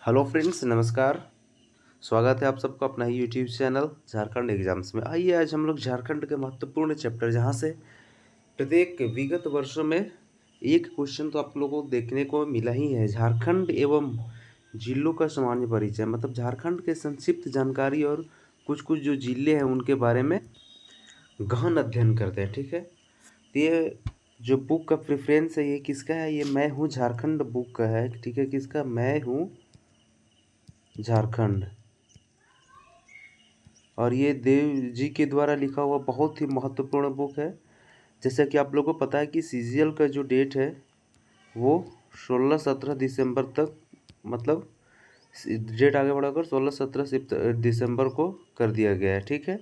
Hello friends, नमस्कार। स्वागत है आप सबका अपना ही यूट्यूब चैनल झारखंड एग्जाम्स में। आइए आज हम लोग झारखंड के महत्वपूर्ण चैप्टर, जहां से प्रत्येक विगत वर्षों में एक क्वेश्चन तो आप लोगों को देखने को मिला ही है। झारखंड एवं जिलों का सामान्य परिचय, मतलब झारखंड के संक्षिप्त जानकारी और कुछ कुछ जो जिले हैं उनके बारे में गहन अध्ययन करते हैं। ठीक है, तो ये जो बुक का प्रेफरेंस है ये किसका है? ये मैं हूँ झारखंड बुक का है। ठीक है, किसका? मैं हूँ झारखंड। और ये देव जी के द्वारा लिखा हुआ बहुत ही महत्वपूर्ण बुक है। जैसा कि आप लोगों को पता है कि सीजीएल का जो डेट है वो 16-17 दिसंबर तक, मतलब डेट आगे बढ़ाकर 16-17 दिसंबर को कर दिया गया है। ठीक है,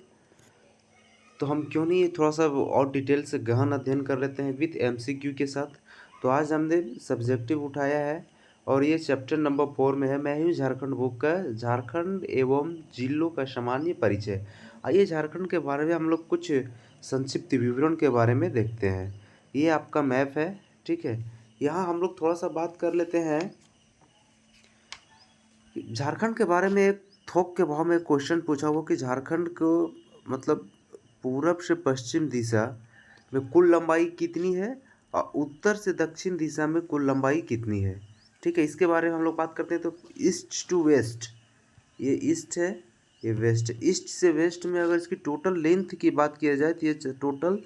तो हम क्यों नहीं ये थोड़ा सा और डिटेल से गहन अध्ययन कर लेते हैं विथ एमसीक्यू के साथ। तो आज हमने सब्जेक्टिव उठाया है और ये चैप्टर नंबर 4 में है। मैं हूँ झारखंड बुक का झारखंड एवं जिलों का सामान्य परिचय। आइए झारखंड के बारे में हम लोग कुछ संक्षिप्त विवरण के बारे में देखते हैं। ये आपका मैप है। ठीक है, यहाँ हम लोग थोड़ा सा बात कर लेते हैं झारखंड के बारे में। एक थोक के भाव में क्वेश्चन पूछा हुआ कि झारखंड को, मतलब पूरब से पश्चिम दिशा में कुल लंबाई कितनी है और उत्तर से दक्षिण दिशा में कुल लंबाई कितनी है। ठीक है, इसके बारे में हम लोग बात करते हैं। तो ईस्ट टू वेस्ट, ये ईस्ट है, ये वेस्ट। ईस्ट से वेस्ट में अगर इसकी टोटल लेंथ की बात किया जाए तो ये टोटल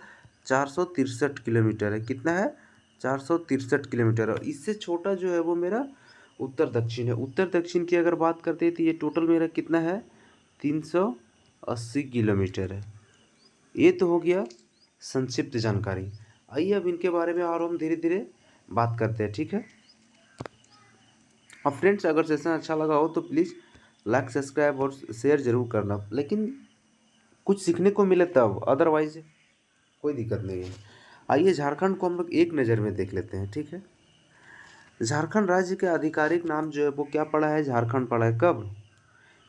463 किलोमीटर है। कितना है? 463 किलोमीटर। और इससे छोटा जो है वो मेरा उत्तर दक्षिण है। उत्तर दक्षिण की अगर बात करते हैं तो ये टोटल मेरा कितना है? 380 किलोमीटर है। ये तो हो गया संक्षिप्त जानकारी। आइए अब इनके बारे में और हम धीरे धीरे बात करते हैं। ठीक है, और फ्रेंड्स अगर सेशन अच्छा लगा हो तो प्लीज़ लाइक, सब्सक्राइब और शेयर जरूर करना, लेकिन कुछ सीखने को मिले तब, अदरवाइज कोई दिक्कत नहीं है। आइए झारखंड को हम लोग एक नज़र में देख लेते हैं। ठीक है, झारखंड राज्य के आधिकारिक नाम जो है वो क्या पड़ा है? झारखंड पड़ा है। कब?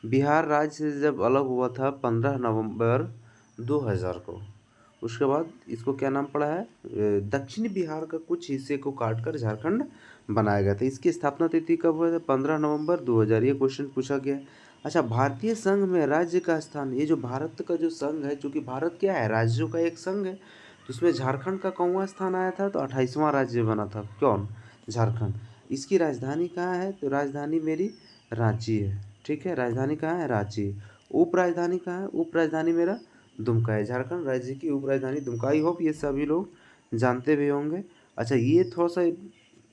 बिहार राज्य से जब अलग हुआ था 15 नवंबर 2000 को। उसके बाद इसको क्या नाम पड़ा है? दक्षिणी बिहार का कुछ हिस्से को काटकर झारखंड बनाया गया था। इसकी स्थापना तिथि कब हुआ था? 15 नवंबर 2000। ये क्वेश्चन पूछा गया है। अच्छा, भारतीय संघ में राज्य का स्थान, ये जो भारत का जो संघ है, चूँकि भारत क्या है? राज्यों का एक संघ है, तो उसमें झारखंड का कौनवां स्थान आया था? तो 28वां राज्य बना था। कौन? झारखंड। इसकी राजधानी कहाँ है? तो राजधानी मेरी रांची है। ठीक है, राजधानी कहाँ है? रांची। उप राजधानी कहाँ है? उप राजधानी मेरा दुमका है। झारखंड राज्य की उप राजधानी दुमका। आई होप ये सभी लोग जानते भी होंगे। अच्छा, ये थोड़ा सा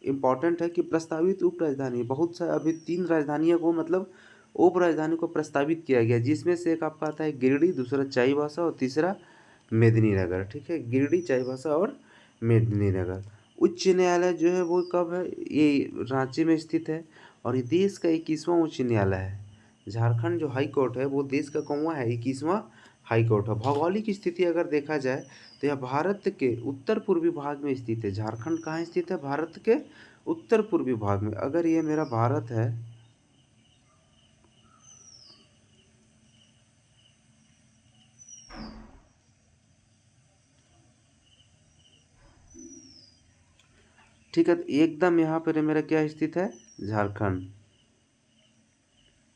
इम्पॉर्टेंट है कि प्रस्तावित उप राजधानी, बहुत सा अभी 3 राजधानियों को, मतलब उप राजधानी को प्रस्तावित किया गया, जिसमें से एक आपका आता है गिरिडीह, दूसरा चाईबासा और तीसरा मेदिनीनगर। ठीक है, गिरिडीह, चाईबासा और मेदिनीनगर। उच्च न्यायालय जो है वो कब है? ये रांची में स्थित है और ये देश का 21वां उच्च न्यायालय है। झारखंड जो हाई कोर्ट है वो देश का कौनवां है? 21वां हाई कोर्ट है। भौगोलिक स्थिति अगर देखा जाए तो यह भारत के उत्तर पूर्वी भाग में स्थित है। झारखंड कहाँ स्थित है? भारत के उत्तर पूर्वी भाग में। अगर ये मेरा भारत है, ठीक है, तो एकदम यहाँ पर मेरा क्या स्थित है? झारखंड।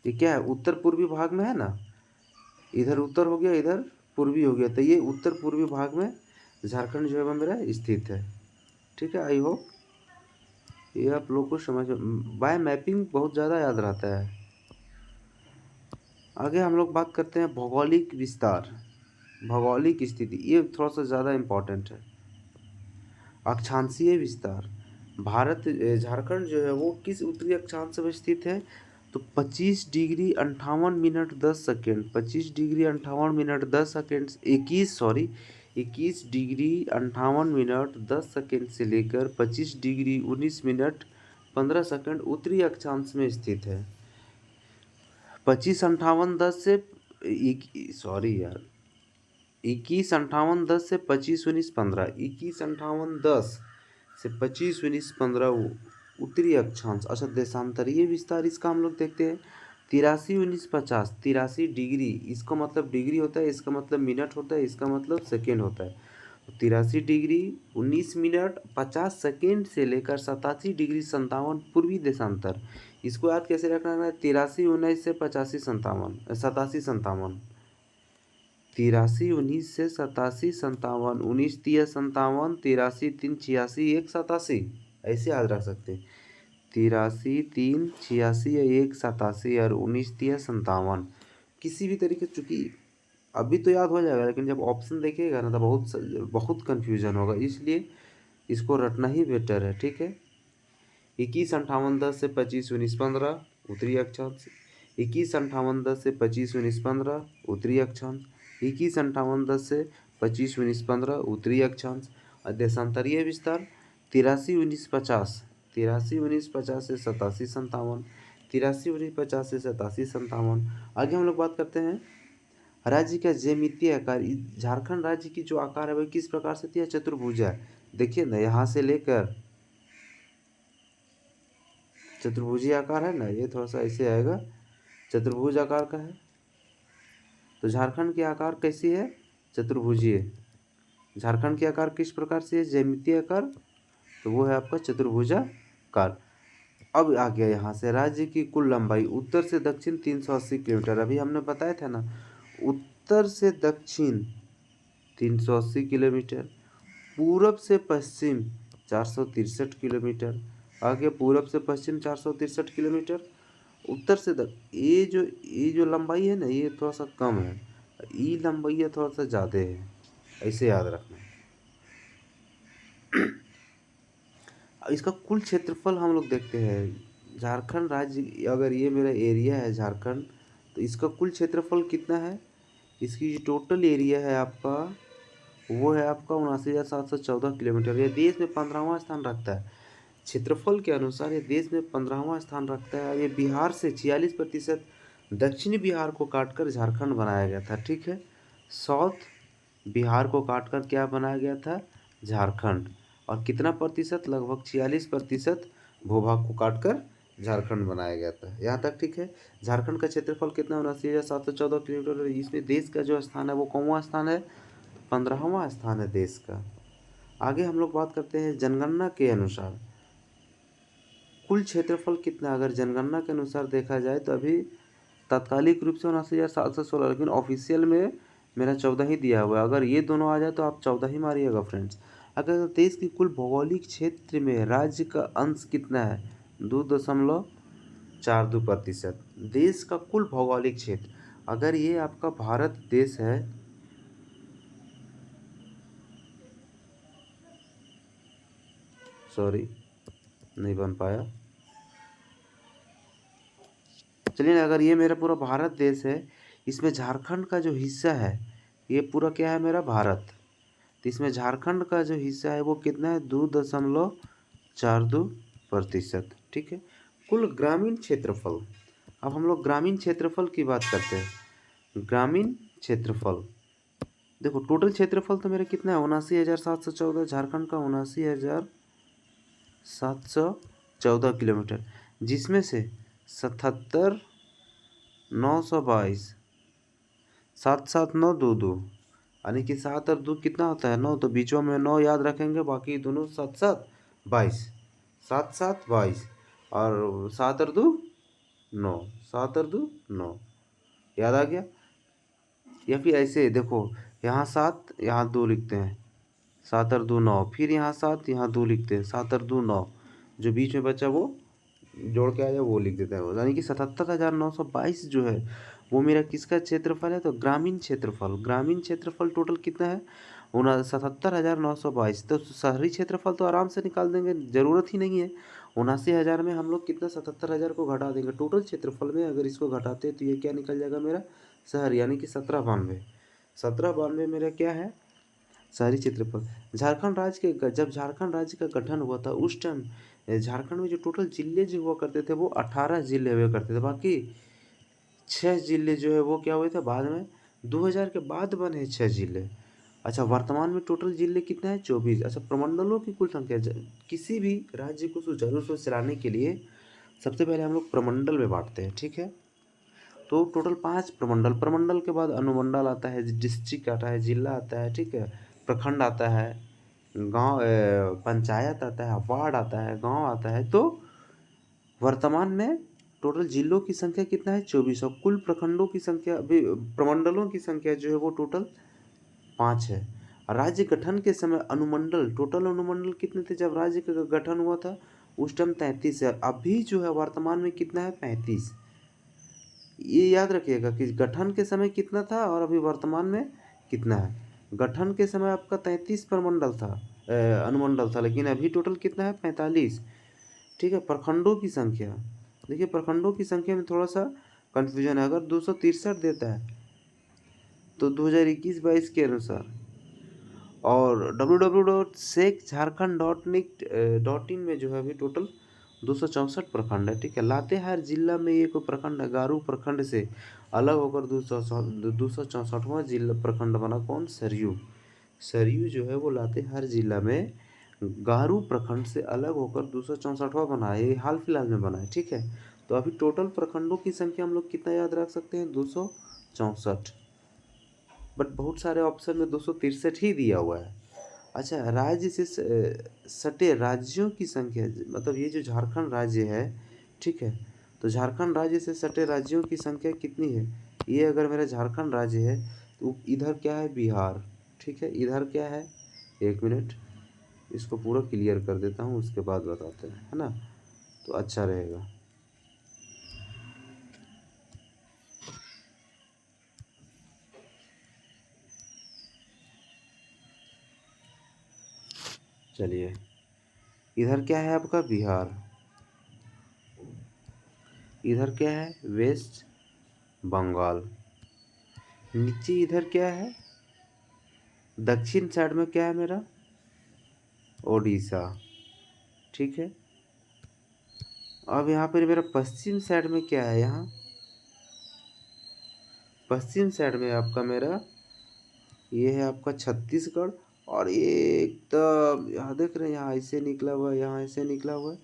ये क्या है? उत्तर पूर्वी भाग में है ना। इधर उत्तर हो गया, इधर पूर्वी हो गया, तो ये उत्तर पूर्वी भाग में झारखंड जो है वो मेरा स्थित है। ठीक है, आई होप ये आप लोग को समझ, बाय मैपिंग बहुत ज़्यादा याद रहता है। आगे हम लोग बात करते हैं भौगोलिक विस्तार, भौगोलिक स्थिति। ये थोड़ा सा ज़्यादा इम्पोर्टेंट है। अक्षांशीय विस्तार, भारत झारखंड जो है वो किस उत्तरी अक्षांश में स्थित है? तो 25 degree 58 minute 10 second, 25 degree 58 minute 10 second, 21 degree 58 minute 10 second से लेकर 25 डिग्री 19 मिनट 15 सेकेंड उत्तरी अक्षांश में स्थित है। 25 58 10 से, सॉरी यार, 21 58 10 से 25 19 15, 21 58 10 से 25 19 15 उत्तरी अक्षांश। अच्छा, देशांतरीय विस्तार इसका हम लोग देखते हैं। 83 19 50, 83 डिग्री, इसका मतलब डिग्री होता है, इसका मतलब मिनट होता है, इसका मतलब सेकेंड होता है। 83 डिग्री 19 मिनट 50 सेकेंड से लेकर 87 डिग्री 57 पूर्वी देशांतर। इसको याद कैसे रखना है? 83 19 से 85 57 87 57 83 19 से 87 57 19 30 57 83 3 86 1 87 ऐसे याद रख सकते हैं। 83 3 86 1 87 और 19 30 57 किसी भी तरीके, चूँकि अभी तो याद हो जाएगा लेकिन जब ऑप्शन देखिएगा ना तो बहुत कन्फ्यूजन होगा, इसलिए इसको रटना ही बेटर है। ठीक है। 21 58 10 से 25 19 15 उत्तरी अक्षांश। 21 58 10 से 25 19 15 उत्तरी अक्षांश। 21 58 10 से 25 19 15 उत्तरी अक्षांश। देशांतरीय विस्तार 83 19 50 83 19 50 से 87 57 83 19 50 से 87 57। आगे हम लोग बात करते हैं राज्य का ज्यामितीय आकार। झारखंड राज्य की जो आकार है वह किस प्रकार से थी? चतुर्भुजा। देखिए ना, यहाँ से लेकर चतुर्भुजीय आकार है ना, ये थोड़ा सा ऐसे आएगा, चतुर्भुज आकार का है। तो झारखंड की आकार कैसी है? चतुर्भुजीय। झारखंड की आकार किस प्रकार से है? ज्यामितीय आकार, तो वो है आपका चतुर्भुजाकार। अब आ गया यहाँ से राज्य की कुल लंबाई। उत्तर से दक्षिण 380 किलोमीटर, अभी हमने बताया था ना, उत्तर से दक्षिण 380 किलोमीटर, पूरब से पश्चिम 463 किलोमीटर, आगे पूरब से पश्चिम 463 किलोमीटर, उत्तर से ये जो लंबाई है ना, ये थोड़ा सा कम है, ये लंबाई है थोड़ा सा ज़्यादा है, ऐसे याद रखना। इसका कुल क्षेत्रफल हम लोग देखते हैं। झारखंड राज्य, अगर ये मेरा एरिया है झारखंड, तो इसका कुल क्षेत्रफल कितना है? इसकी जो टोटल एरिया है आपका, वो है आपका 79,714 किलोमीटर। यह देश में 15वां स्थान रखता है। क्षेत्रफल के अनुसार ये देश में 15वां स्थान रखता है। ये बिहार से 46% दक्षिणी बिहार को काटकर झारखंड बनाया गया था। ठीक है। साउथ बिहार को काटकर क्या बनाया गया था? झारखंड। और कितना प्रतिशत? लगभग 46% भूभाग को काटकर झारखंड बनाया गया था। यहाँ तक ठीक है। झारखंड का क्षेत्रफल कितना? 79,714 किलोमीटर। इसमें देश का जो स्थान है वो कौनवा स्थान है? 15वां स्थान है देश का। आगे हम लोग बात करते हैं जनगणना के अनुसार कुल क्षेत्रफल कितना। अगर जनगणना के अनुसार देखा जाए तो अभी तात्कालिक रूप से 79,716, लेकिन ऑफिशियल में मेरा 14 ही दिया हुआ है। अगर ये दोनों आ जाए तो आप 14 ही मारिएगा फ्रेंड्स। अगर देश की कुल भौगोलिक क्षेत्र में राज्य का अंश कितना है? 2.42%। देश का कुल भौगोलिक क्षेत्र, अगर ये आपका भारत देश है, सॉरी नहीं बन पाया, चलिए ना, अगर ये मेरा पूरा भारत देश है, इसमें झारखंड का जो हिस्सा है, ये पूरा क्या है? मेरा भारत। तो इसमें झारखंड का जो हिस्सा है वो कितना है? 2.42%। ठीक है। कुल ग्रामीण क्षेत्रफल, अब हम लोग ग्रामीण क्षेत्रफल की बात करते हैं। ग्रामीण क्षेत्रफल देखो, टोटल क्षेत्रफल तो मेरा कितना है? 79,714। झारखंड का 79,714 किलोमीटर, जिसमें से 77,922 77922, यानी कि 7 और 2 कितना होता है? 9। तो बीचों में 9 याद रखेंगे, बाकी दोनों 7 7 22, 7 7 22 और 7 और 2 9, 7 और 2 9, याद आ गया। या फिर ऐसे देखो, यहाँ 7 यहाँ 2 लिखते हैं, 7 और 2 9, फिर यहाँ 7 यहाँ 2 लिखते हैं, 7 और 2 9, जो बीच में बचा वो जोड़ के आ जाए वो लिख देता है। यानी कि 77,922 जो है वो मेरा किसका क्षेत्रफल है? तो ग्रामीण क्षेत्रफल। ग्रामीण क्षेत्रफल टोटल कितना है? 77,922। तो शहरी क्षेत्रफल तो आराम से निकाल देंगे, ज़रूरत ही नहीं है। 79,000 में हम लोग कितना? 77,000 को घटा देंगे। टोटल क्षेत्रफल में अगर इसको घटाते हैं तो ये क्या निकल जाएगा मेरा? शहर, यानी कि 1792। 1792 मेरा क्या है? शहरी क्षेत्रफल। झारखंड राज्य के जब झारखंड राज्य का गठन हुआ था उस टाइम झारखंड में जो टोटल जिले जो हुआ करते थे वो 18 जिले हुआ करते थे। बाकी 6 जिले जो है वो क्या हुए थे बाद में? 2000 के बाद बने 6 जिले। अच्छा, वर्तमान में टोटल जिले कितना है? 24। अच्छा, प्रमंडलों की कुल संख्या, किसी भी राज्य को सुचारू रूप से चलाने के लिए सबसे पहले हम लोग प्रमंडल में बांटते हैं। ठीक है। तो टोटल 5 प्रमंडल, प्रमंडल के बाद अनुमंडल आता है, डिस्ट्रिक्ट आता है, जिला आता है। ठीक है। प्रखंड आता है, गांव पंचायत आता है, वार्ड आता है, गांव आता है। तो वर्तमान में टोटल जिलों की संख्या कितना है? 24। और कुल प्रखंडों की संख्या अभी प्रमंडलों की संख्या जो है वो टोटल 5 है। राज्य गठन के समय अनुमंडल, टोटल अनुमंडल कितने थे जब राज्य का गठन हुआ था? उस टाइम 33 है। अभी जो है वर्तमान में कितना है? 35। ये याद रखिएगा कि गठन के समय कितना था और अभी वर्तमान में कितना है। गठन के समय आपका 33 प्रमंडल था, अनुमंडल था, लेकिन अभी टोटल कितना है? 45। ठीक है। प्रखंडों की संख्या देखिए, प्रखंडों की संख्या में थोड़ा सा कन्फ्यूजन है। अगर 263 देता है तो 2021-22 के अनुसार, और www.sekjharkhand.nic.in में जो है अभी टोटल 264 प्रखंड है। ठीक है। लातेहार जिला में ये कोई प्रखंड है, गारू प्रखंड से अलग होकर 264वां जिला प्रखंड बना। कौन? सरयू। सरयू जो है वो लातेहार जिला में गारू प्रखंड से अलग होकर 264वां बना है। ये हाल फिलहाल में बना है। ठीक है। तो अभी टोटल प्रखंडों की संख्या हम लोग कितना याद रख सकते हैं? 264। बट बहुत सारे ऑप्शन में 263 ही दिया हुआ है। अच्छा, राज्य से सटे राज्यों की संख्या, मतलब ये जो झारखंड राज्य है, ठीक है, तो झारखंड राज्य से सटे राज्यों की संख्या कितनी है? ये अगर मेरा झारखंड राज्य है तो इधर क्या है? बिहार। ठीक है। इधर क्या है? 1 मिनट, इसको पूरा क्लियर कर देता हूँ, उसके बाद बताते हैं, है ना, तो अच्छा रहेगा। चलिए, इधर क्या है आपका? बिहार। इधर क्या है? वेस्ट बंगाल। नीचे इधर क्या है? दक्षिण साइड में क्या है मेरा? ओडिशा। ठीक है। अब यहाँ पर मेरा पश्चिम साइड में क्या है? यहाँ पश्चिम साइड में आपका मेरा ये है आपका छत्तीसगढ़। और ये एकदम यहाँ देख रहे हैं, यहाँ ऐसे निकला हुआ है, यहाँ ऐसे निकला हुआ है।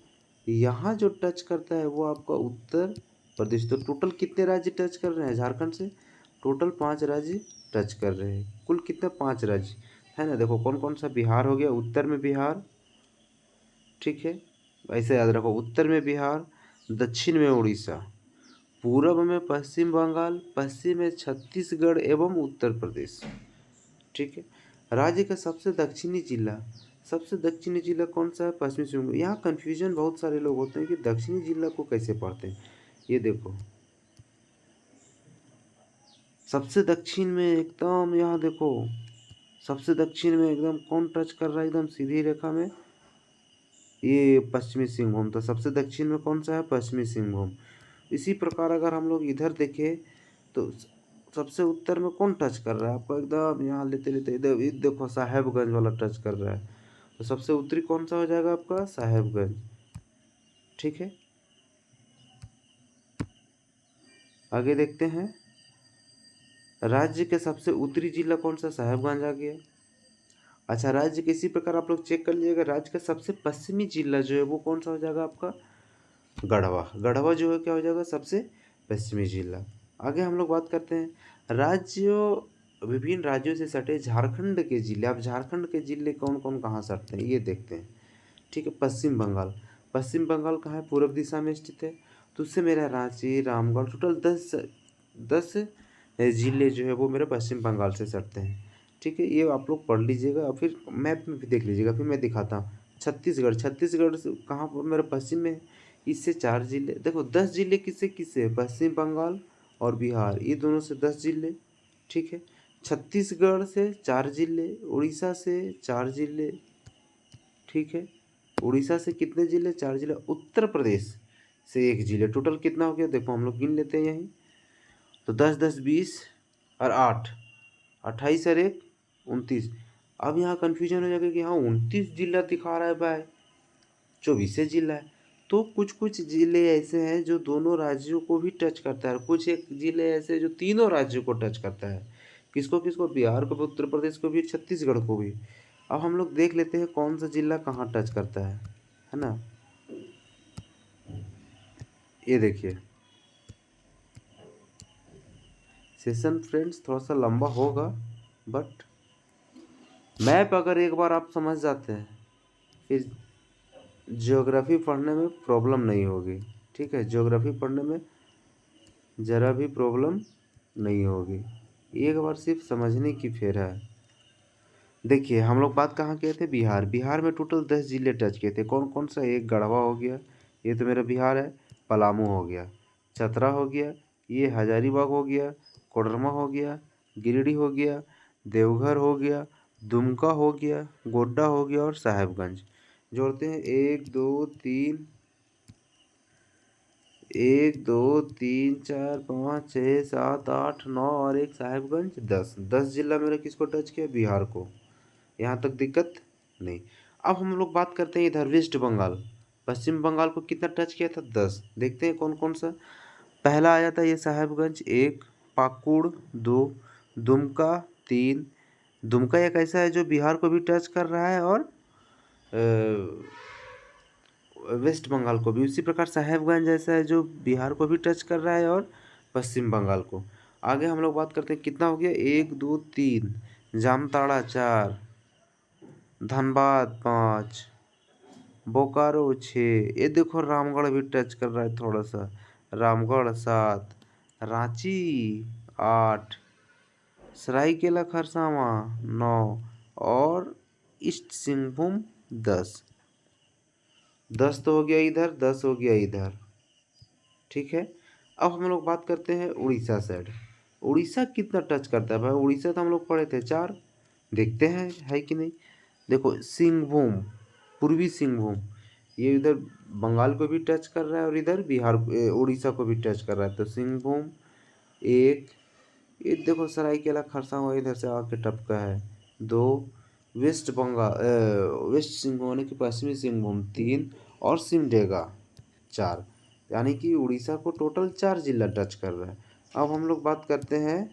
यहाँ जो टच करता है वो आपका उत्तर प्रदेश। तो टोटल कितने राज्य टच कर रहे हैं झारखंड से? टोटल 5 राज्य टच कर रहे हैं। कुल कितने? 5 राज्य है ना। देखो कौन कौन सा। बिहार हो गया, उत्तर में बिहार। ठीक है। ऐसे याद रखो, उत्तर में बिहार, दक्षिण में उड़ीसा, पूर्व में पश्चिम बंगाल, पश्चिम में छत्तीसगढ़ एवं उत्तर प्रदेश। ठीक है। राज्य का सबसे दक्षिणी जिला कौन सा है? पश्चिमी सिंहभूम। यहाँ कन्फ्यूजन बहुत सारे लोग होते हैं कि दक्षिणी जिला को कैसे पढ़ते हैं। ये देखो, सबसे दक्षिण में एकदम, यहाँ देखो, सबसे दक्षिण में एकदम कौन टच कर रहा है एकदम सीधी रेखा में? ये पश्चिमी सिंहभूम। तो सबसे दक्षिण में कौन सा है? पश्चिमी सिंहभूम। इसी प्रकार अगर हम लोग इधर देखें तो सबसे उत्तर में कौन टच कर रहा है आपको? एकदम यहाँ लेते लेते इधर देखो, साहेबगंज वाला टच कर रहा है। तो सबसे उत्तरी कौन सा हो जाएगा आपका? साहेबगंज। ठीक है। आगे देखते हैं, राज्य के सबसे उत्तरी जिला कौन सा? साहेबगंज आ गया। अच्छा, राज्य के इसी प्रकार आप लोग चेक कर लीजिएगा, राज्य का सबसे पश्चिमी जिला जो है वो कौन सा हो जाएगा आपका? गढ़वा। गढ़वा जो है क्या हो जाएगा? सबसे पश्चिमी जिला। आगे हम लोग बात करते हैं राज्यों, विभिन्न राज्यों से सटे झारखंड के जिले। अब झारखंड के जिले कौन कौन कहाँ सटते हैं ये देखते हैं। ठीक है। पश्चिम बंगाल। पश्चिम बंगाल कहाँ है? पूर्व दिशा में स्थित है। तो उससे मेरा रांची, रामगढ़, टोटल 10 जिले जो है वो मेरे पश्चिम बंगाल से सटते हैं। ठीक है। ये आप लोग पढ़ लीजिएगा और फिर मैप में भी देख लीजिएगा। फिर मैं दिखाता हूँ। छत्तीसगढ़, छत्तीसगढ़ से कहाँ पर? मेरे पश्चिम में है। इससे 4 जिले। देखो 10 जिले किससे किससे? पश्चिम बंगाल और बिहार, ये दोनों से 10 जिले। ठीक है। छत्तीसगढ़ से 4 जिले, उड़ीसा से 4 जिले। ठीक है। उड़ीसा से कितने जिले? 4 जिले। उत्तर प्रदेश से 1 जिले। टोटल कितना हो गया? देखो हम लोग गिन लेते हैं यहीं। तो 10 10 20 और 8, 28 और 1 29। अब यहाँ कन्फ्यूजन हो जाएगा कि हाँ 29 जिला दिखा रहा है भाई, 24 जिला है। तो कुछ कुछ जिले ऐसे हैं जो दोनों राज्यों को भी टच करता है, कुछ एक जिले ऐसे जो तीनों राज्यों को टच करता है। किसको किसको? बिहार को भी, उत्तर प्रदेश को भी, छत्तीसगढ़ को भी। अब हम लोग देख लेते हैं कौन सा जिला कहाँ टच करता है ना। ये देखिए, सेशन फ्रेंड्स थोड़ा सा लंबा होगा, बट मैप अगर एक बार आप समझ जाते हैं फिर ज्योग्राफी पढ़ने में प्रॉब्लम नहीं होगी। ठीक है, ज्योग्राफी पढ़ने में ज़रा भी प्रॉब्लम नहीं होगी, एक बार सिर्फ समझने की फेर है। देखिए हम लोग बात कहाँ किए थे, बिहार। बिहार में टोटल 10 जिले टच किए थे। कौन कौन सा, एक गढ़वा हो गया, ये तो मेरा बिहार है। पलामू हो गया, चतरा हो गया, ये हजारीबाग हो गया, कोडरमा हो गया, गिरिडीह हो गया, देवघर हो गया, दुमका हो गया, गोड्डा हो गया और साहेबगंज। जोड़ते हैं, 1 2 3 4 5 6 7 8 9 और एक साहेबगंज, 10 जिला मेरा किसको टच किया, बिहार को। यहाँ तक दिक्कत नहीं। अब हम लोग बात करते हैं इधर वेस्ट बंगाल। पश्चिम बंगाल को कितना टच किया था, 10। देखते हैं कौन कौन सा। पहला आया था ये साहेबगंज, 1। पाकुड़, 2। दुमका, 3। दुमका एक ऐसा है जो बिहार को भी टच कर रहा है और वेस्ट बंगाल को भी। उसी प्रकार साहेबगंज ऐसा है जो बिहार को भी टच कर रहा है और पश्चिम बंगाल को। आगे हम लोग बात करते हैं, कितना हो गया, 1 2 3। जामताड़ा 4, धनबाद 5, बोकारो 6। ये देखो रामगढ़ भी टच कर रहा है थोड़ा सा, रामगढ़ 7, रांची 8, सरायकेला खरसावां 9 और ईस्ट सिंहभूम 10। 10 तो हो गया इधर, 10 हो गया इधर। ठीक है, अब हम लोग बात करते हैं उड़ीसा साइड। उड़ीसा कितना टच करता है भाई, उड़ीसा तो हम लोग पढ़े थे 4। देखते हैं है कि नहीं। देखो सिंहभूम, पूर्वी सिंहभूम, ये इधर बंगाल को भी टच कर रहा है और इधर बिहार उड़ीसा को भी टच कर रहा है। तो सिंहभूम 1। ये देखो सरायकेला खरसावां इधर से आके टपका है, 2। वेस्ट बंगाल वेस्ट सिंहभूम यानी कि पश्चिमी सिंहभूम 3 और सिमडेगा 4। यानी कि उड़ीसा को टोटल 4 जिला टच कर रहा है। अब हम लोग बात करते हैं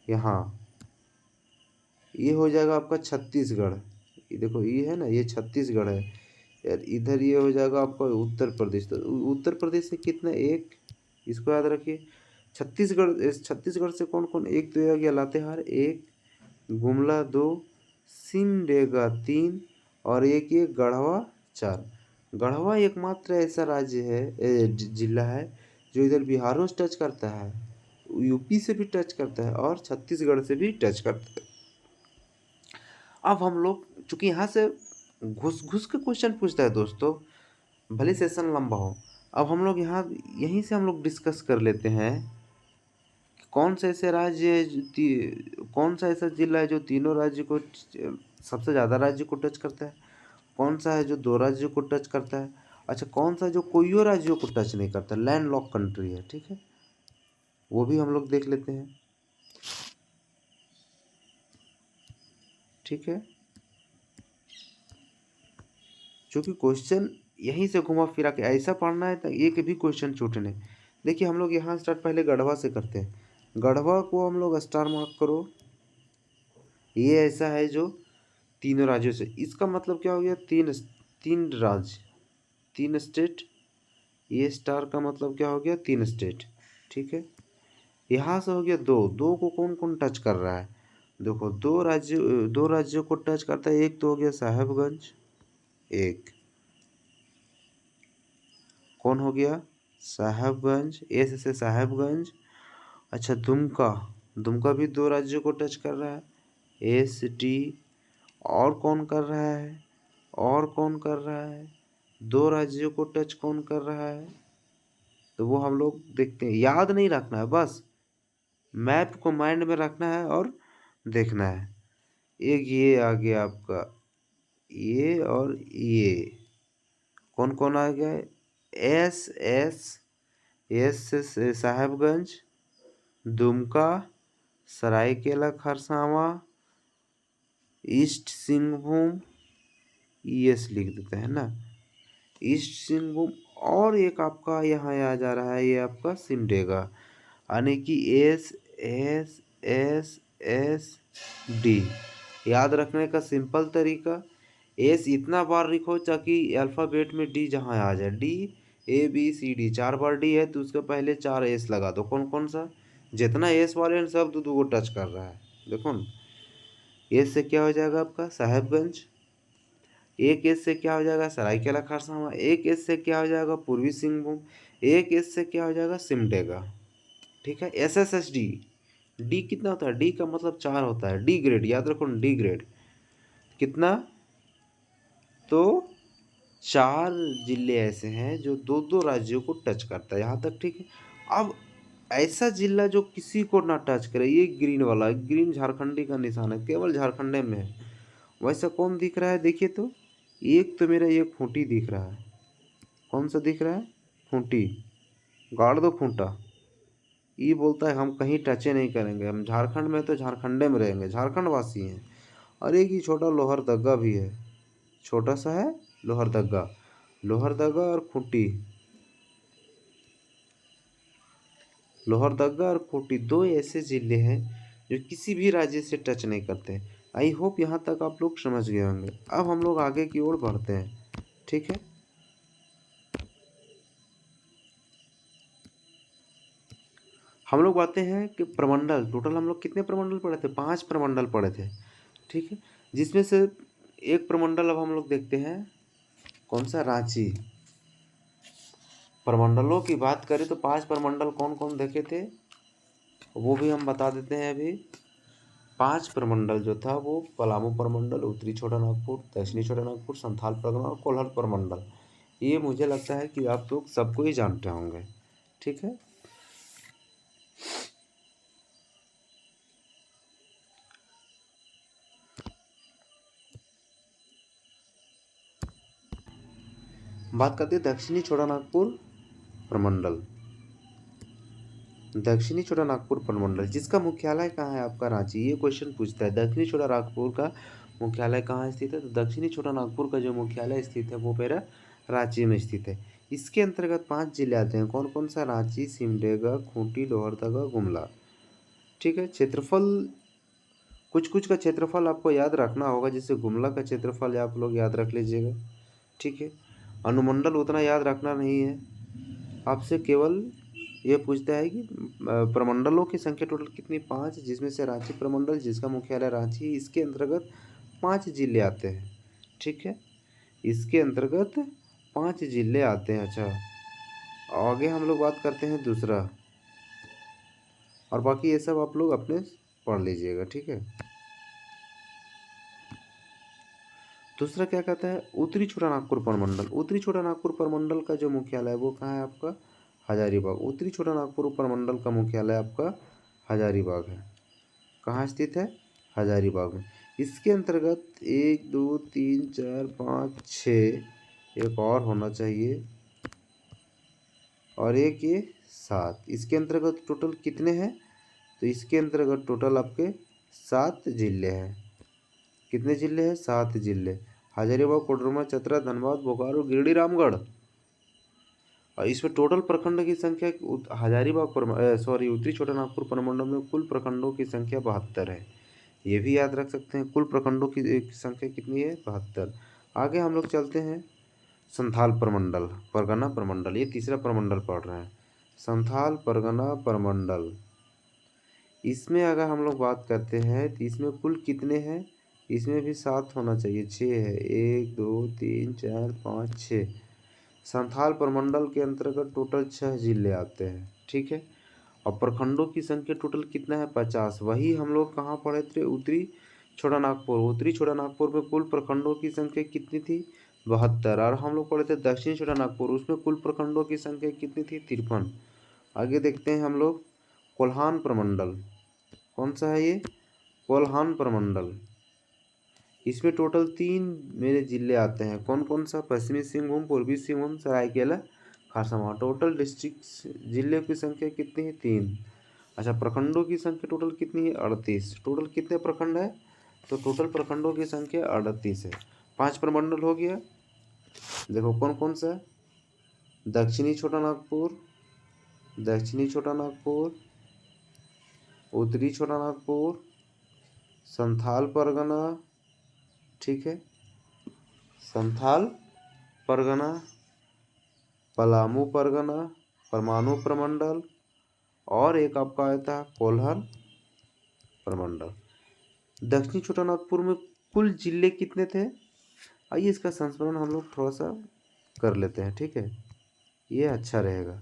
यहाँ, ये हो जाएगा आपका छत्तीसगढ़। ये देखो ये है ना, ये छत्तीसगढ़ है यार। इधर ये हो जाएगा आपका उत्तर प्रदेश। तो उत्तर प्रदेश से कितना, 1। इसको याद रखिए। छत्तीसगढ़ से कौन कौन, एक तो आ गया लातेहार 1, गुमला 2, सिमडेगा 3 और एक ये गढ़वा 4। गढ़वा एकमात्र ऐसा राज्य है, जिला है जो इधर बिहारों से टच करता है, यूपी से भी टच करता है और छत्तीसगढ़ से भी टच करता है। अब हम लोग चूंकि यहाँ से घुस घुस के क्वेश्चन पूछता है दोस्तों, भले सेशन लंबा हो। अब हम लोग यहाँ यहीं से हम लोग डिस्कस कर लेते हैं कि कौन सा ऐसे राज्य है कौन सा ऐसा जिला है जो तीनों राज्य को सबसे ज़्यादा राज्य को टच करता है, कौन सा है जो 2 राज्यों को टच करता है, अच्छा कौन सा जो कोई और राज्यों को टच नहीं करता, लैंड लॉक कंट्री है। ठीक है, वो भी हम लोग देख लेते हैं। ठीक है, क्योंकि क्वेश्चन यहीं से घुमा फिरा के ऐसा पढ़ना है तो एक भी क्वेश्चन छूटने। देखिए हम लोग यहाँ स्टार्ट पहले गढ़वा से करते हैं। गढ़वा को हम लोग स्टार मार्क करो। ये ऐसा है जो तीनों राज्यों से, इसका मतलब क्या हो गया, तीन तीन राज्य, 3 स्टेट। ये स्टार का मतलब क्या हो गया, 3 स्टेट। ठीक है, यहाँ से हो गया 2। 2 को कौन कौन टच कर रहा है, देखो 2 राज्यों को टच करता है। एक तो हो गया साहेबगंज, एक कौन हो गया, साहेबगंज, एस से साहेबगंज। अच्छा दुमका, दुमका भी 2 राज्यों को टच कर रहा है, एस टी। और कौन कर रहा है, और कौन कर रहा है, 2 राज्यों को टच कौन कर रहा है, तो वो हम लोग देखते हैं। याद नहीं रखना है, बस मैप को माइंड में रखना है और देखना है। एक ये आ गया आपका, ये और ये कौन कौन आ गया, एस एस, एस से साहेबगंज, दुमका, सरायकेला खरसावां, ईस्ट सिंहभूम, ईएस लिख देते हैं ना, ईस्ट सिंहभूम। और एक आपका यहाँ आ जा रहा है, ये आपका सिमडेगा, यानी कि S S S S D. याद रखने का सिंपल तरीका, एस इतना बार लिखो ताकि अल्फ़ाबेट में डी जहाँ आ जाए, D A B C D, 4 बार डी है तो उसके पहले 4 एस लगा दो। कौन कौन सा, जितना एस वाले हैं सब 2 2 को टच कर रहा है। देखो न, एस से क्या हो जाएगा आपका साहेबगंज, एक एस से क्या हो जाएगा सरायकेला खरसावां, एक एस से क्या हो जाएगा पूर्वी सिंहभूम, एक एस से क्या हो जाएगा सिमडेगा। ठीक है। S S S D, D कितना होता है, डी का मतलब 4 होता है, डी ग्रेड याद रखो, डी ग्रेड कितना, तो 4 जिले ऐसे हैं जो 2-2 राज्यों को टच करता है यहाँ तक। ठीक है। अब ऐसा जिला जो किसी को ना टच करे, ये ग्रीन वाला, ग्रीन झारखंडी का निशान है, केवल झारखंड में है। वैसा कौन दिख रहा है देखिए तो, एक तो मेरा ये खूंटी दिख रहा है, कौन सा दिख रहा है, खूंटी, गाड़ दो खूंटा। ये बोलता है हम कहीं टचे नहीं करेंगे, हम झारखंड में तो झारखंडे में रहेंगे, झारखंड वासी हैं। और एक ही छोटा लोहरदगा भी है, छोटा सा है लोहरदगा, लोहरदगा और खूंटी, लोहरदगा और खूंटी 2 ऐसे जिले हैं जो किसी भी राज्य से टच नहीं करते। आई होप यहाँ तक आप लोग समझ गए होंगे। अब हम लोग आगे की ओर बढ़ते हैं। ठीक है। हम लोग बातें हैं कि प्रमंडल, टोटल हम लोग कितने प्रमंडल पढ़े थे, 5 प्रमंडल पढ़े थे। ठीक है। जिसमें से एक प्रमंडल अब हम लोग देखते हैं, कौन सा, रांची। प्रमंडलों की बात करें तो 5 प्रमंडल कौन कौन देखे थे वो भी हम बता देते हैं अभी। 5 प्रमंडल जो था वो पलामू प्रमंडल, उत्तरी छोटा नागपुर, दक्षिणी छोटा नागपुर, संथाल परगना और कोल्हार प्रमंडल। ये मुझे लगता है कि आप लोग सबको ही जानते होंगे। ठीक है। बात करते हैं दक्षिणी छोटा नागपुर प्रमंडल। दक्षिणी छोटा नागपुर प्रमंडल जिसका मुख्यालय कहाँ है आपका, रांची। ये क्वेश्चन पूछता है दक्षिणी छोटा नागपुर का मुख्यालय कहाँ स्थित है, तो दक्षिणी छोटा नागपुर का जो मुख्यालय स्थित है वो मेरा रांची में स्थित है। इसके अंतर्गत 5 जिले आते हैं, कौन कौन सा, रांची, सिमडेगा, खूंटी, लोहरदगा, गुमला। ठीक है। क्षेत्रफल, कुछ कुछ का क्षेत्रफल आपको याद रखना होगा, जैसे गुमला का क्षेत्रफल आप लोग याद रख लीजिएगा। ठीक है। अनुमंडल उतना याद रखना नहीं है आपसे, केवल ये पूछता है कि प्रमंडलों की संख्या टोटल कितनी, 5, जिसमें से रांची प्रमंडल जिसका मुख्यालय रांची, इसके अंतर्गत 5 जिले आते हैं। ठीक है। इसके अंतर्गत 5 जिले आते हैं। अच्छा, आगे हम लोग बात करते हैं दूसरा, और बाकी ये सब आप लोग अपने पढ़ लीजिएगा। ठीक है। दूसरा क्या कहता है, उत्तरी छोटा नागपुर प्रमंडल। उत्तरी छोटा नागपुर प्रमंडल का जो मुख्यालय है वो कहाँ है आपका, हजारीबाग। उत्तरी छोटा नागपुर प्रमंडल का मुख्यालय आपका हजारीबाग है। कहाँ स्थित है, हजारीबाग में। इसके अंतर्गत 1 2 3 4 5 6, एक और होना चाहिए, और एक ये 7, इसके अंतर्गत टोटल कितने हैं, तो इसके अंतर्गत टोटल आपके 7 जिले हैं। कितने जिले हैं, 7 जिले, हजारीबाग, कोडरमा, चतरा, धनबाद, बोकारो, गिरिडीह, रामगढ़। और इसमें टोटल प्रखंड की संख्या, हजारीबाग सॉरी उत्तरी छोटा नागपुर प्रमंडल में कुल प्रखंडों की संख्या 72 है। ये भी याद रख सकते हैं, कुल प्रखंडों की संख्या कितनी है, 72। आगे हम लोग चलते हैं संथाल प्रमंडल, परगना प्रमंडल, ये तीसरा प्रमंडल पढ़ रहे हैं, संथाल परगना प्रमंडल। इसमें अगर हम लोग बात करते हैं तो इसमें कुल कितने हैं, इसमें भी 7 होना चाहिए, 6 है, 1 2 3 4 5 6। संथाल प्रमंडल के अंतर्गत टोटल 6 जिले आते हैं। ठीक है। और प्रखंडों की संख्या टोटल कितना है, 50। वही हम लोग कहाँ पढ़े थे, उत्तरी छोटा नागपुर। उत्तरी छोटा नागपुर में कुल प्रखंडों की संख्या कितनी थी, 72। और हम लोग पढ़े थे दक्षिणी छोटा नागपुर, उसमें कुल प्रखंडों की संख्या कितनी थी, 53। आगे देखते हैं हम लोग कोल्हान प्रमंडल। कौन सा है ये, कोल्हान प्रमंडल। इसमें टोटल 3 मेरे जिले आते हैं, कौन कौन सा, पश्चिमी सिंहभूम, पूर्वी सिंहभूम, सरायकेला खरसावां। टोटल डिस्ट्रिक्ट जिले की संख्या कितनी है, 3। अच्छा, प्रखंडों की संख्या टोटल कितनी है, 38। टोटल कितने प्रखंड है, तो टोटल प्रखंडों की संख्या 38 है। 5 प्रमंडल हो गया। देखो कौन कौन सा, दक्षिणी छोटा नागपुर, दक्षिणी छोटा नागपुर, उत्तरी छोटा नागपुर, संथाल परगना। ठीक है। संथाल परगना, पलामू परगना, परमाणु प्रमंडल, और एक आपका आया था कोल्हान प्रमंडल। दक्षिणी छोटानागपुर में कुल जिले कितने थे? आइए इसका संस्मरण हम लोग थोड़ा सा कर लेते हैं, ठीक है, ये अच्छा रहेगा।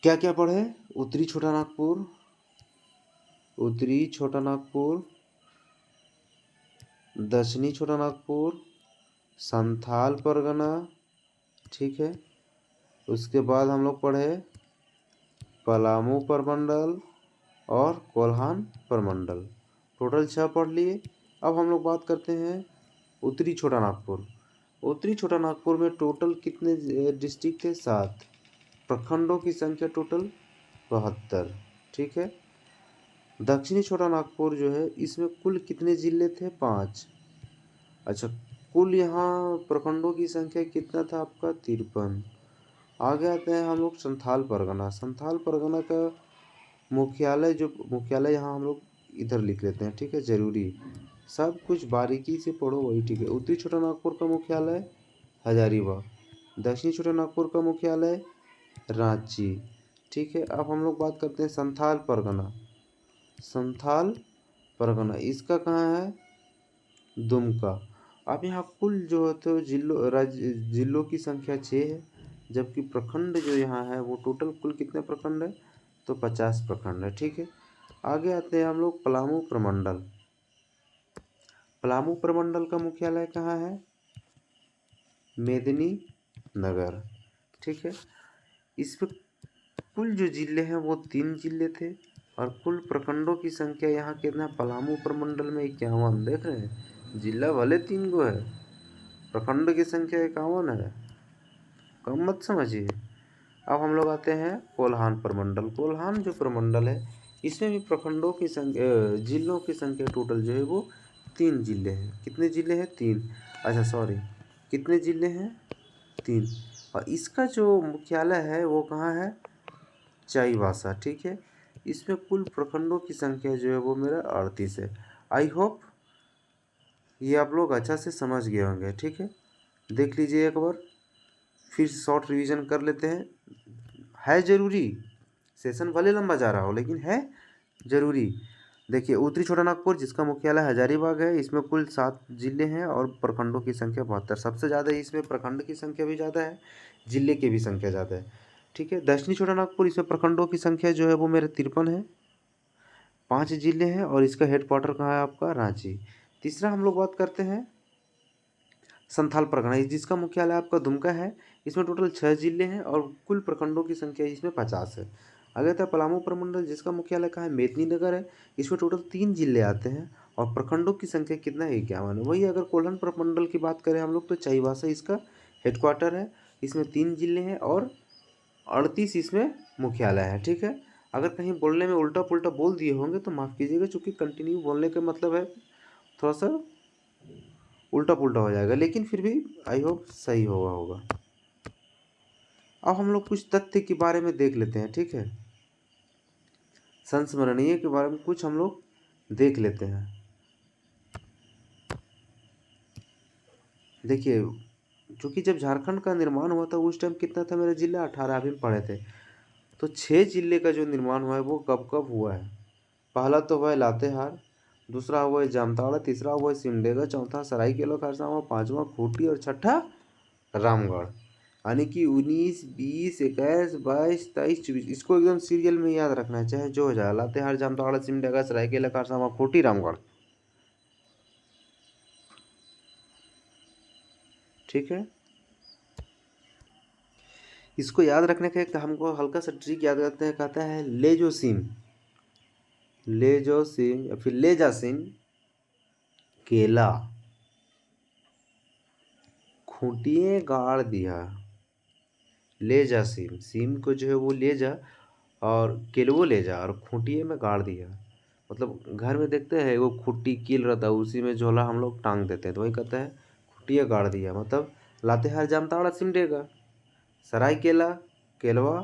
क्या क्या पढ़े? उत्तरी छोटानागपुर, उत्तरी छोटानागपुर, दक्षिणी छोटानागपुर, संथाल परगना, ठीक है। उसके बाद हम लोग पढ़े पलामू प्रमंडल और कोल्हान प्रमंडल, टोटल 6 पढ़ लिए। अब हम लोग बात करते हैं उत्तरी छोटानागपुर। उत्तरी छोटानागपुर में टोटल कितने डिस्ट्रिक्ट थे? 7। प्रखंडों की संख्या टोटल 72, ठीक है। दक्षिणी छोटानागपुर जो है इसमें कुल कितने जिले थे? 5। अच्छा, कुल यहाँ प्रखंडों की संख्या कितना था आपका? 53। आगे आते हैं हम लोग संथाल परगना। संथाल परगना का मुख्यालय यहाँ हम लोग इधर लिख लेते हैं, ठीक है, जरूरी सब कुछ बारीकी से पढ़ो वही ठीक है। उत्तरी छोटानागपुर का मुख्यालय हजारीबाग, दक्षिणी छोटानागपुर का मुख्यालय रांची, ठीक है। अब हम लोग बात करते हैं संथाल परगना। संथाल परगना इसका कहाँ है? दुमका। अब यहाँ कुल जो है तो जिलों की संख्या 6 है, जबकि प्रखंड जो यहाँ है वो टोटल कुल कितने प्रखंड है? तो 50 प्रखंड है, ठीक है। आगे आते हैं हम लोग पलामू प्रमंडल। पलामू प्रमंडल का मुख्यालय कहाँ है? मेदिनी नगर, ठीक है। इसमें कुल जो जिले हैं वो 3 जिले थे और कुल प्रखंडों की संख्या यहाँ कितना? पलामू प्रमंडल में 51। देख रहे हैं, जिला भले 3 गो है, प्रखंड की संख्या 51 है, कम मत समझिए। अब हम लोग आते हैं कोल्हान प्रमंडल। कोल्हान जो प्रमंडल है इसमें भी प्रखंडों की संख्या जिलों की संख्या टोटल जो है वो 3 जिले हैं। कितने जिले हैं? 3। अच्छा सॉरी, कितने जिले हैं? 3। और इसका जो मुख्यालय है वो कहाँ है? चाईबासा, ठीक है। इसमें कुल प्रखंडों की संख्या जो है वो मेरा 38 है। आई होप ये आप लोग अच्छा से समझ गए होंगे, ठीक है। देख लीजिए एक बार, फिर शॉर्ट रिवीजन कर लेते हैं। है ज़रूरी, सेशन भले लंबा जा रहा हो लेकिन है ज़रूरी। देखिए, उत्तरी छोटानागपुर जिसका मुख्यालय हजारीबाग है, इसमें कुल 7 जिले हैं और प्रखंडों की संख्या 72। सबसे ज़्यादा इसमें प्रखंड की संख्या भी ज़्यादा है, जिले की भी संख्या ज़्यादा है, ठीक है। दक्षिणी छोटानागपुर इसमें प्रखंडों की संख्या जो है वो मेरे 53 है, 5 जिले हैं और इसका हेडक्वार्टर कहाँ है आपका? रांची। तीसरा हम लोग बात करते हैं संथाल परगना, जिसका मुख्यालय आपका दुमका है। इसमें टोटल 6 जिले हैं और कुल प्रखंडों की संख्या इसमें 50 है। आगे था पलामू प्रमंडल जिसका मुख्यालय कहाँ है? मेदिनीनगर है। इसमें टोटल 3 जिले आते हैं और प्रखंडों की संख्या कितना है? 51। वही अगर कोल्हान प्रमंडल की बात करें हम लोग तो चाईबासा इसका हेडक्वार्टर है। इसमें 3 जिले हैं और 38 इसमें मुख्यालय है, ठीक है। अगर कहीं बोलने में उल्टा पुल्टा बोल दिए होंगे तो माफ़ कीजिएगा, चूँकि कंटिन्यू बोलने का मतलब है थोड़ा सा उल्टा पुल्टा हो जाएगा, लेकिन फिर भी आई होप सही होगा। अब हम लोग कुछ तथ्य के बारे में देख लेते हैं, ठीक है, संस्मरणीय के बारे में कुछ हम लोग देख लेते हैं। देखिए, क्योंकि जब झारखंड का निर्माण हुआ था उस टाइम कितना था मेरा जिला? 18 अभी पढ़े थे। तो 6 जिले का जो निर्माण हुआ है वो कब कब हुआ है? पहला तो हुआ है लातेहार, दूसरा हुआ है जामताड़ा, तीसरा हुआ है सिमडेगा, चौथा सरायकेला खरसावां, पांचवा खूंटी और छठा रामगढ़। यानी कि 19, 20, 21, 22, 23, 24 इसको एकदम सीरियल में याद रखना है, चाहे जो हो जाए। लातेहार, जामताड़ा, सिमडेगा, सरायकेला खरसावां, खूंटी, रामगढ़, ठीक है। इसको याद रखने का एक हमको हल्का सा ट्रिक याद करते हैं, कहता है लेजोसिम, लेजोसिम या फिर लेजासिम केला खूंटिए गाड़ दिया। ले जा सिम, सिम को जो है वो ले जा और केलवो ले जा और खूंटिए में गाड़ दिया। मतलब घर में देखते हैं वो खुट्टी कील रहता है, उसी में झोला हम लोग टांग देते हैं, तो वही कहता है खुटिया गाड़ दिया। मतलब लातेहार जामताड़ा सिमडेगा, सरायकेला केलवा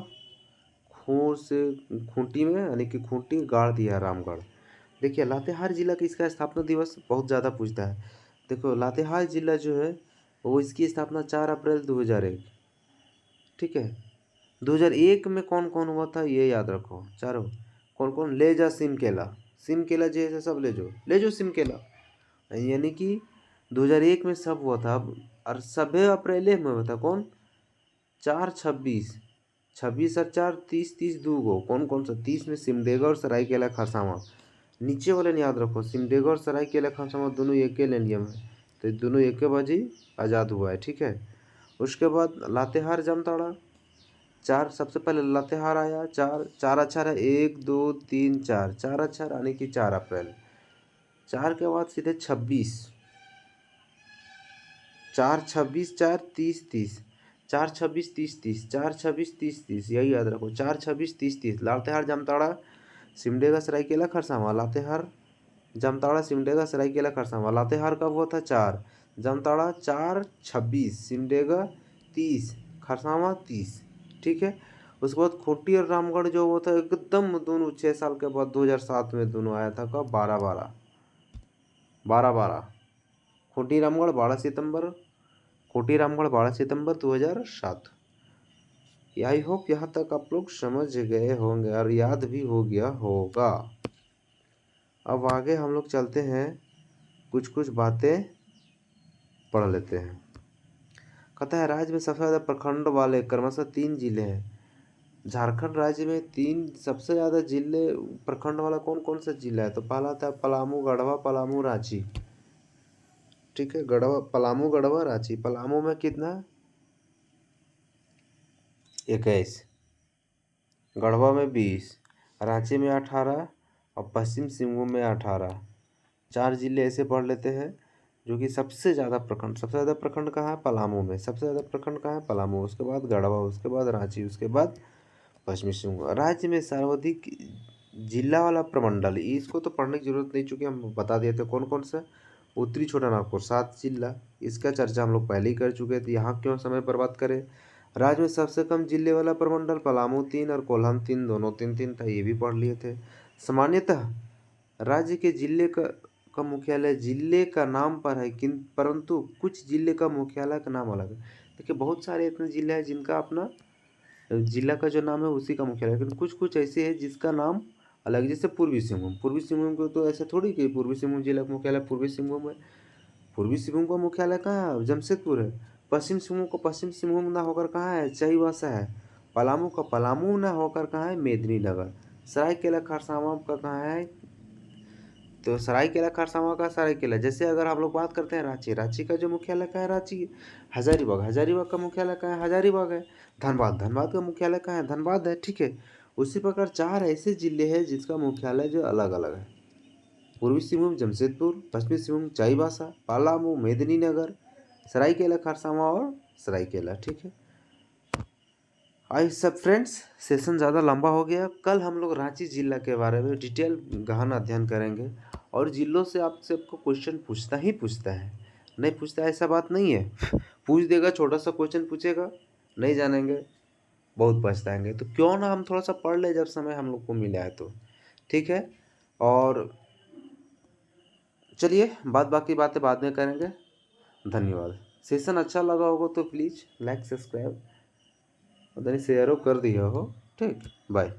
खूं से खूंटी में यानी कि खूंटी गाड़ दिया रामगढ़। देखिए, लातेहार जिला का इसका स्थापना दिवस बहुत ज़्यादा पूछता है। देखो, लातेहार जिला जो है वो इसकी स्थापना 4 अप्रैल 2001, ठीक है। 2001 में कौन कौन हुआ था ये याद रखो चारों। कौन कौन ले जा सिम केला जैसे सब ले जो सिम केला, यानी कि 2001 में सब हुआ था। अब और सभे अप्रैल में हुआ था। कौन 4-26, 26 और 4 30, 30 दो गो कौन कौन सा 30 में सिमडेगा और सरायकेला खरसावां। नीचे वाले ने याद रखो, सिमडेगा और सरायकेला खरसावां दोनों एक ही लेनियम है, तो ये दोनों एक के बजे आज़ाद हुआ है। ठीक है, उसके बाद लातेहार जामताड़ा, 4 सबसे पहले लातेहार आया। 4 अच्छा रहा, 1 2 3 4, 4 अच्छा यानी कि 4 अप्रैल। 4 के बाद सीधे 26, 4 26 4 30 30, 4 26 30 30, 4 26 30 30, यही याद रखो। 4 26 30 30 लातेहार जामताड़ा सिमडेगा सरायकेला खरसावां। लातेहार जामताड़ा सिमडेगा सरायकेला खरसावां। लातेहार कब हुआ था 4, जामताड़ा 4 26, सिमडेगा 30, खरसावां 30। ठीक है, उसके बाद खूंटी और रामगढ़ जो हुआ था एकदम दोनों 6 साल के बाद 2007 में दोनों आया था। कब 12-12 खूंटी रामगढ़ 12 सितंबर, खूंटी रामगढ़ 12 सितंबर 2007। आई होप यहाँ तक आप लोग समझ गए होंगे और याद भी हो गया होगा। अब आगे हम लोग चलते हैं, कुछ कुछ बातें पढ़ लेते हैं। कहता है राज्य में सबसे ज़्यादा प्रखंड वाले क्रमशः 3 जिले हैं। झारखंड राज्य में 3 सबसे ज़्यादा जिले प्रखंड वाला कौन कौन सा जिला है? तो पहला था पलामू, गढ़वा, पलामू, रांची। ठीक है, गढ़वा, पलामू, गढ़वा, रांची। पलामू में कितना? 21, गढ़वा में 20, रांची में 18 और पश्चिम सिंहभूम में 18। 4 जिले ऐसे पढ़ लेते हैं जो कि सबसे ज़्यादा प्रखंड कहाँ है? पलामू में। सबसे ज़्यादा प्रखंड कहाँ है? पलामू। उसके बाद गढ़वा, उसके बाद रांची, उसके बाद पश्चिमी सिंहभूम। राज्य में सर्वाधिक जिला वाला प्रमंडल, इसको तो पढ़ने की जरूरत नहीं, चूँकि हम बता दिए थे कौन कौन सा। उत्तरी छोटा नागपुर 7 जिला, इसका चर्चा हम लोग पहले ही कर चुके थे, यहाँ क्यों समय बर्बाद करें। राज्य में सबसे कम जिले वाला प्रमंडल पलामू 3 और कोल्हान 3, दोनों 3-3 था, ये भी पढ़ लिए थे। सामान्यतः राज्य के जिले का मुख्यालय जिले का नाम पर है, परंतु कुछ जिले का मुख्यालय का नाम अलग है। देखिए बहुत सारे इतने जिले हैं जिनका अपना जिला का जो नाम है उसी का मुख्यालय, लेकिन कुछ कुछ ऐसे है जिसका नाम अलग, जैसे पूर्वी सिंहभूम को तो ऐसे थोड़ी कि पूर्वी सिंहभूम जिला का मुख्यालय पूर्वी सिंहभूम है। पूर्वी सिंहभूम का मुख्यालय कहाँ है? जमशेदपुर है। पश्चिम सिंहभूम को पश्चिम सिंहभूम ना होकर कहाँ है? चाईबासा है। पलामू का पलामू ना होकर कहाँ है? मेदिनीनगर। सरायकेला खरसावां का कहाँ है? तो सरायकेला खरसावां का सरायकेला। जैसे अगर हम लोग बात करते हैं रांची का जो मुख्यालय कहाँ है? रांची। हजारीबाग का मुख्यालय कहाँ है? हजारीबाग है। धनबाद का मुख्यालय कहाँ है? धनबाद है। ठीक है, उसी प्रकार 4 ऐसे जिले हैं जिसका मुख्यालय जो अलग अलग है। पूर्वी सिंहभूम जमशेदपुर, पश्चिमी सिंहभूम चाईबासा, पलामू मेदिनीनगर, सरायकेला खरसावां और सरायकेला। ठीक है, आई सब फ्रेंड्स, सेशन ज़्यादा लंबा हो गया। कल हम लोग रांची जिला के बारे में डिटेल गहन अध्ययन करेंगे, और जिलों से आपसे आपको क्वेश्चन पूछता है, नहीं पूछता ऐसा बात नहीं है। पूछ देगा, छोटा सा क्वेश्चन पूछेगा, नहीं जानेंगे, बहुत पछताएंगे। तो क्यों ना हम थोड़ा सा पढ़ ले जब समय हम लोग को मिला है तो। ठीक है, और चलिए बाकी बातें बाद में करेंगे। धन्यवाद। सेशन अच्छा लगा होगा तो प्लीज़ लाइक सब्सक्राइब शेयरो कर दिया हो। ठीक, बाय।